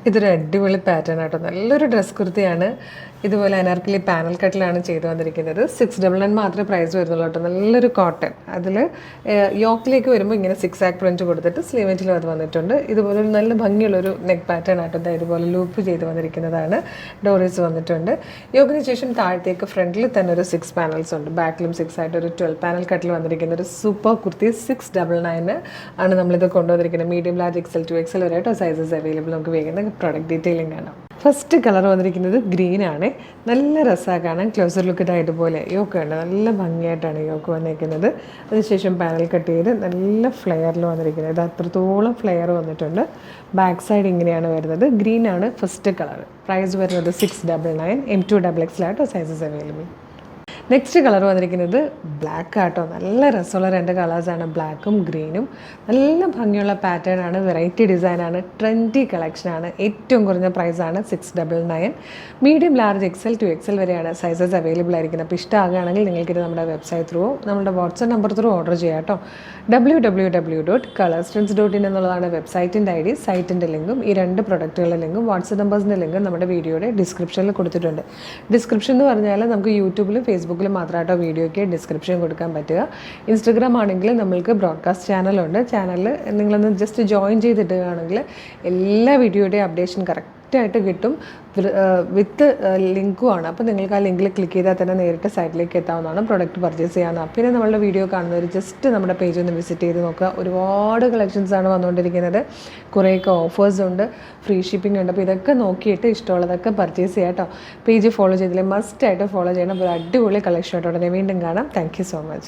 ഇതൊരു അടിപൊളി പാറ്റേൺ ആട്ടോ, നല്ലൊരു ഡ്രസ് കുർത്തിയാണ്. ഇതുപോലെ അനാർക്കലി പാനൽ കട്ടിലാണ് ചെയ്തു വന്നിരിക്കുന്നത്. 699 മാത്രമേ പ്രൈസ് വരുന്നുള്ളൂ കേട്ടോ. നല്ലൊരു കോട്ടൺ, അതിൽ യോക്കിലേക്ക് വരുമ്പോൾ ഇങ്ങനെ 6 ആക്ക് പ്രിൻറ്റ് കൊടുത്തിട്ട് സ്ലീവെറ്റിലും അത് വന്നിട്ടുണ്ട്. ഇതുപോലെ ഒരു നല്ല ഭംഗിയുള്ളൊരു നെക്ക് പാറ്റേൺ ആട്ടോ, ഇതുപോലെ ലൂപ്പ് ചെയ്ത് വന്നിരിക്കുന്നതാണ്. ഡോറീസ് വന്നിട്ടുണ്ട്. യോക്കിന് ശേഷം താഴത്തേക്ക് ഫ്രണ്ടിൽ തന്നെ ഒരു 6 പാനൽസ് ഉണ്ട്, ബാക്കിലും 6 ആയിട്ട് ഒരു 12 പാനൽ കട്ടിൽ വന്നിരിക്കുന്ന ഒരു സൂപ്പർ കുർത്തി. 699 ആണ് നമ്മളിത് കൊണ്ടുവന്നിരിക്കുന്നത്. Medium, large, XL to XL വരെ ആയിട്ടോ സൈസസ് അവൈലബിൾ. നമുക്ക് വേഗം പ്രൊഡക്റ്റ് ഡീറ്റെയിലിംഗ് കാണാം. ഫസ്റ്റ് കളർ വന്നിരിക്കുന്നത് ഗ്രീൻ ആണ്. നല്ല രസമാണ് കാണാൻ. ക്ലോസർ ലുക്കിട്ട് ഇതുപോലെ യോക്ക് ഉണ്ട്, നല്ല ഭംഗിയായിട്ടാണ് യോക്ക് വന്നിരിക്കുന്നത്. അതിനുശേഷം പാനൽ കട്ട് ചെയ്ത് നല്ല ഫ്ലെയറിൽ വന്നിരിക്കുന്നത്. ഇത് അത്രത്തോളം ഫ്ലെയർ വന്നിട്ടുണ്ട്. ബാക്ക് സൈഡ് ഇങ്ങനെയാണ് വരുന്നത്. ഗ്രീൻ ആണ് ഫസ്റ്റ് കളർ. പ്രൈസ് വരുന്നത് 699. M2XXL ആയിട്ടോ സൈസസ് അവൈലബിൾ. നെക്സ്റ്റ് കളർ വന്നിരിക്കുന്നത് ബ്ലാക്ക് ആട്ടോ. നല്ല രസമുള്ള 2 കളേഴ്സാണ്, ബ്ലാക്കും ഗ്രീനും. നല്ല ഭംഗിയുള്ള പാറ്റേൺ ആണ്, വെറൈറ്റി ഡിസൈനാണ്, ട്രെൻഡി കളക്ഷനാണ്. ഏറ്റവും കുറഞ്ഞ പ്രൈസാണ് 699. Medium, large, XL to XL വരെയാണ് സൈസസ് അവൈലബിൾ ആയിരിക്കുന്നത്. അപ്പോൾ ഇഷ്ടമാകുകയാണെങ്കിൽ നിങ്ങൾക്കിത് നമ്മുടെ വെബ്സൈറ്റ് ത്രൂ, നമ്മുടെ വാട്സപ്പ് നമ്പർ ത്രൂ ഓർഡർ ചെയ്യാം കേട്ടോ. www.colorstrends.in എന്നുള്ളതാണ് വെബ്സൈറ്റിൻ്റെ ID. സൈറ്റിൻ്റെ ലിങ്കും ഈ 2 പ്രൊഡക്റ്റുകളുടെ ലിങ്കും വാട്സപ്പ് നമ്പേഴ്സിൻ്റെ ലിങ്കും നമ്മുടെ വീഡിയോയുടെ ഡിസ്ക്രിപ്ഷനിൽ കൊടുത്തിട്ടുണ്ട്. ഡിസ്ക്രിപ്ഷൻ എന്ന് പറഞ്ഞാൽ നമുക്ക് യൂട്യൂബിലും ഫേസ്ബുക്കിലും മാത്രമായിട്ടോ വീഡിയോയ്ക്ക് ഡിസ്ക്രിപ്ഷൻ കൊടുക്കാൻ പറ്റുക. ഇൻസ്റ്റഗ്രാം ആണെങ്കിൽ നമ്മൾക്ക് ബ്രോഡ്കാസ്റ്റ് ചാനലുണ്ട്. ചാനലിൽ നിങ്ങളൊന്ന് ജസ്റ്റ് ജോയിൻ ചെയ്തിട്ടുകയാണെങ്കിൽ എല്ലാ വീഡിയോയുടെയും അപ്ഡേഷൻ കറക്റ്റായിട്ട് കിട്ടും. വിത്ത് ലിങ്കുമാണ്. അപ്പോൾ നിങ്ങൾക്ക് ആ ലിങ്കിൽ ക്ലിക്ക് ചെയ്താൽ തന്നെ നേരിട്ട് സൈറ്റിലേക്ക് എത്താവുന്നതാണ്. പ്രൊഡക്റ്റ് പർച്ചേസ് ചെയ്യാവുന്നതാണ്. പിന്നെ നമ്മളുടെ വീഡിയോ കാണുന്നവർ ജസ്റ്റ് നമ്മുടെ പേജ് ഒന്ന് വിസിറ്റ് ചെയ്ത് നോക്കുക. ഒരുപാട് കളക്ഷൻസാണ് വന്നുകൊണ്ടിരിക്കുന്നത്. കുറേയൊക്കെ ഓഫേഴ്സ് ഉണ്ട്, ഫ്രീ ഷിപ്പിംഗ് ഉണ്ട്. അപ്പോൾ ഇതൊക്കെ നോക്കിയിട്ട് ഇഷ്ടമുള്ളതൊക്കെ പർച്ചേസ് ചെയ്യാം കേട്ടോ. പേജ് ഫോളോ ചെയ്തില്ലേ, മസ്റ്റായിട്ട് ഫോളോ ചെയ്യണം. ഒരു അടിപൊളി കളക്ഷൻ ആയിട്ട് ഉടനെ വീണ്ടും കാണാം. Thank you so much.